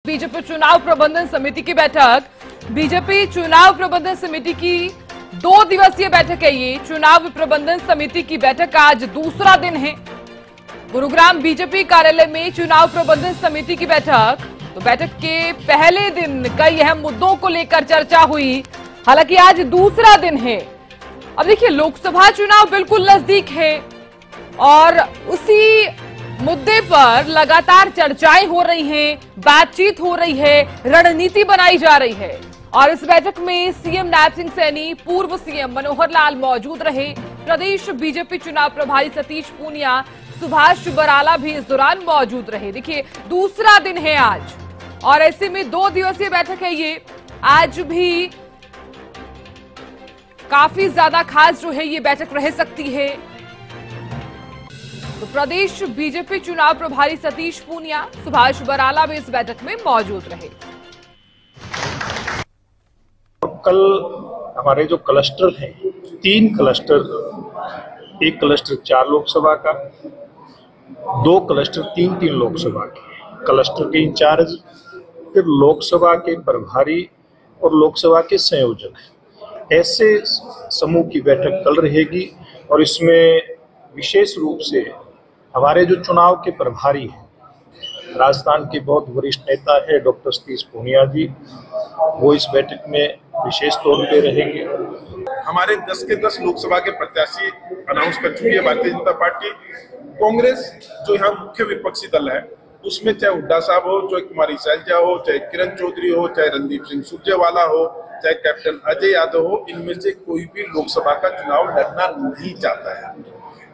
BJP चुनाव प्रबंधन समिति की बैठक। बीजेपी चुनाव प्रबंधन समिति की 2 दिवसीय बैठक है ये। चुनाव प्रबंधन समिति की बैठक का आज दूसरा दिन है। गुरुग्राम बीजेपी कार्यालय में चुनाव प्रबंधन समिति की बैठक। तो बैठक के पहले दिन कई अहम मुद्दों को लेकर चर्चा हुई। हालांकि आज दूसरा दिन है। अब देखिए, लोकसभा चुनाव बिल्कुल नजदीक है और उसी मुद्दे पर लगातार चर्चाएं हो रही हैं, बातचीत हो रही है, रणनीति बनाई जा रही है। और इस बैठक में सीएम नायब सिंह सैनी, पूर्व सीएम मनोहर लाल मौजूद रहे। प्रदेश बीजेपी चुनाव प्रभारी सतीश पूनिया, सुभाष बराला भी इस दौरान मौजूद रहे। देखिए, दूसरा दिन है आज और ऐसे में 2 दिवसीय बैठक है ये। आज भी काफी ज्यादा खास जो है ये बैठक रह सकती है। तो प्रदेश बीजेपी चुनाव प्रभारी सतीश पूनिया, सुभाष बराला भी इस बैठक में मौजूद रहे। कल हमारे जो क्लस्टर हैं, 3 क्लस्टर, एक क्लस्टर 4 लोकसभा का, 2 क्लस्टर 3-3 लोकसभा के, क्लस्टर के इंचार्ज, फिर लोकसभा के प्रभारी और लोकसभा के संयोजक, ऐसे समूह की बैठक कल रहेगी। और इसमें विशेष रूप से हमारे जो चुनाव के प्रभारी हैं, राजस्थान के बहुत वरिष्ठ नेता है डॉक्टर सतीश पूनिया जी, वो इस बैठक में विशेष तौर पे रहेंगे। हमारे 10 के 10 लोकसभा के प्रत्याशी अनाउंस कर चुकी है भारतीय जनता पार्टी। कांग्रेस जो यहाँ मुख्य विपक्षी दल है, उसमें चाहे हुड्डा साहब हो, चाहे कुमारी शैलजा हो, चाहे किरण चौधरी हो, चाहे रणदीप सिंह सुरजेवाला हो, चाहे कैप्टन अजय यादव हो, इनमें से कोई भी लोकसभा का चुनाव लड़ना नहीं चाहता है।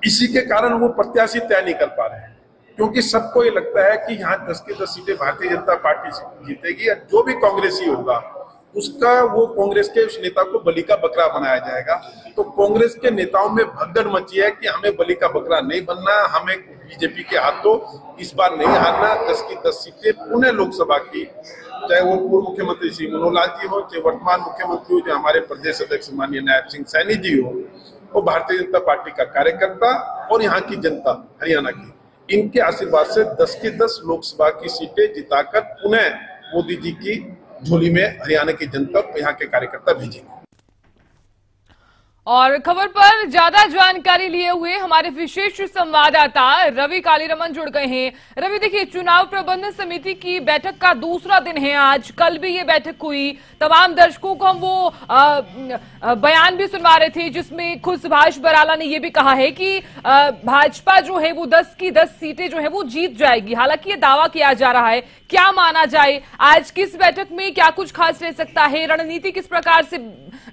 इसी के कारण वो प्रत्याशी तय नहीं कर पा रहे हैं, क्योंकि सबको ये लगता है कि यहाँ 10 की 10 सीटें भारतीय जनता पार्टी जीतेगी और जो भी कांग्रेसी होगा उसका वो कांग्रेस के उस नेता को बलि का बकरा बनाया जाएगा। तो कांग्रेस के नेताओं में भगदड़ मची है कि हमें बलि का बकरा नहीं बनना, हमें बीजेपी के हाथों इस बार नहीं हारना। 10 की 10 सीटें पुणे लोकसभा की, चाहे वो पूर्व मुख्यमंत्री श्री मनोहर लाल जी हो, चाहे वर्तमान मुख्यमंत्री जो हमारे प्रदेश अध्यक्ष माननीय नायब सिंह सैनी जी हो, वो भारतीय जनता पार्टी का कार्यकर्ता और यहाँ की जनता हरियाणा की, इनके आशीर्वाद से 10 की 10 लोकसभा की सीटें जिताकर पुनः मोदी जी की झोली में हरियाणा की जनता को यहाँ के कार्यकर्ता भेजेंगे। और खबर पर ज्यादा जानकारी लिए हुए हमारे विशेष संवाददाता रवि कालीरमन जुड़ गए हैं। रवि, देखिए, चुनाव प्रबंधन समिति की बैठक का दूसरा दिन है आज। कल भी ये बैठक हुई। तमाम दर्शकों को हम वो बयान भी सुनवा रहे थे जिसमें खुद सुभाष बराला ने ये भी कहा है कि भाजपा जो है वो 10 की 10 सीटें जो है वो जीत जाएगी। हालांकि ये दावा किया जा रहा है, क्या माना जाए? आज किस बैठक में क्या कुछ खास रह सकता है? रणनीति किस प्रकार से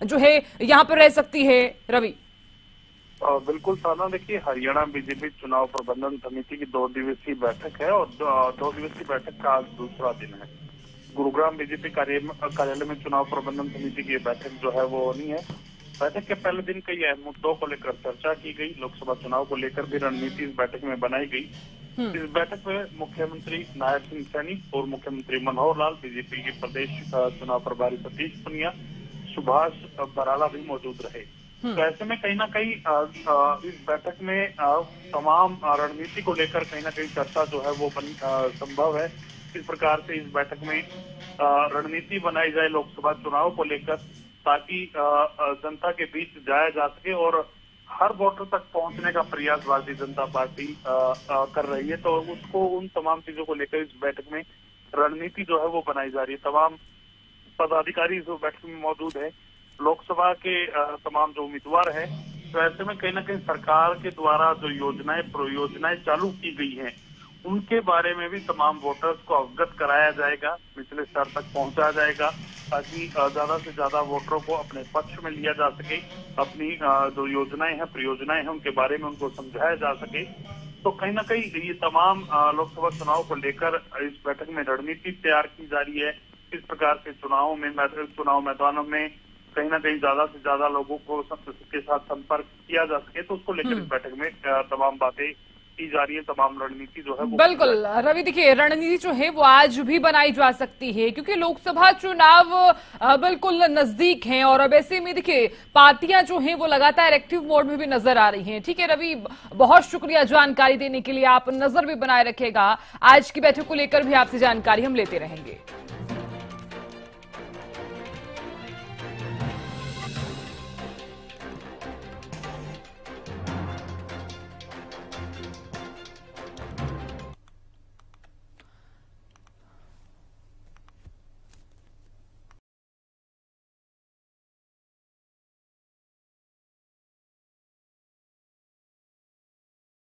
जो है यहाँ पर रह सकती है? रवि, बिल्कुल साना, देखिए, हरियाणा बीजेपी चुनाव प्रबंधन समिति की 2 दिवसीय बैठक है और 2 दिवसीय बैठक का आज दूसरा दिन है। गुरुग्राम बीजेपी कार्यालय में चुनाव प्रबंधन समिति की बैठक जो है वो होनी है। बैठक के पहले दिन कई अहम मुद्दों को लेकर चर्चा की गई। लोकसभा चुनाव को लेकर भी रणनीति इस बैठक में बनाई गई। इस बैठक में मुख्यमंत्री नायब सिंह सैनी और मुख्यमंत्री मनोहर लाल, बीजेपी के प्रदेश चुनाव प्रभारी सतीश पूनिया, सुभाष बराला भी मौजूद रहे। तो ऐसे में कहीं ना कहीं इस बैठक में तमाम रणनीति को लेकर कहीं ना कहीं चर्चा जो है वो संभव है। किस प्रकार से इस बैठक में रणनीति बनाई जाए लोकसभा चुनाव को लेकर, ताकि जनता के बीच जाया जा सके और हर वोटर तक पहुंचने का प्रयास भारतीय जनता पार्टी कर रही है। तो उसको, उन तमाम चीजों को लेकर इस बैठक में रणनीति जो है वो बनाई जा रही है। तमाम पदाधिकारी जो बैठक में मौजूद है, लोकसभा के तमाम जो उम्मीदवार हैं। तो ऐसे में कहीं ना कहीं सरकार के द्वारा जो योजनाएं परियोजनाएं चालू की गई हैं, उनके बारे में भी तमाम वोटर्स को अवगत कराया जाएगा, निचले स्तर तक पहुंचाया जाएगा, ताकि ज्यादा से ज्यादा वोटरों को अपने पक्ष में लिया जा सके। अपनी जो योजनाएं हैं, परियोजनाएं हैं, उनके बारे में उनको समझाया जा सके। तो कहीं ना कहीं ये तमाम लोकसभा चुनाव को लेकर इस बैठक में रणनीति तैयार की जा रही है। किस प्रकार से चुनाव मैदानों में कहीं ना कहीं ज्यादा से ज्यादा लोगों को के साथ संपर्क किया जा सके, तो उसको लेकर इस बैठक में तमाम बातें की जा रही है तमाम रणनीति जो है वो बिल्कुल रवि, देखिए रणनीति जो है वो आज भी बनाई जा सकती है क्योंकि लोकसभा चुनाव बिल्कुल नजदीक हैं और अब ऐसे में देखिए पार्टियां जो हैं वो लगातार एक्टिव मोड में भी नजर आ रही हैं। ठीक है रवि, बहुत शुक्रिया जानकारी देने के लिए, आप नजर भी बनाए रखेगा। आज की बैठक को लेकर भी आपसे जानकारी हम लेते रहेंगे।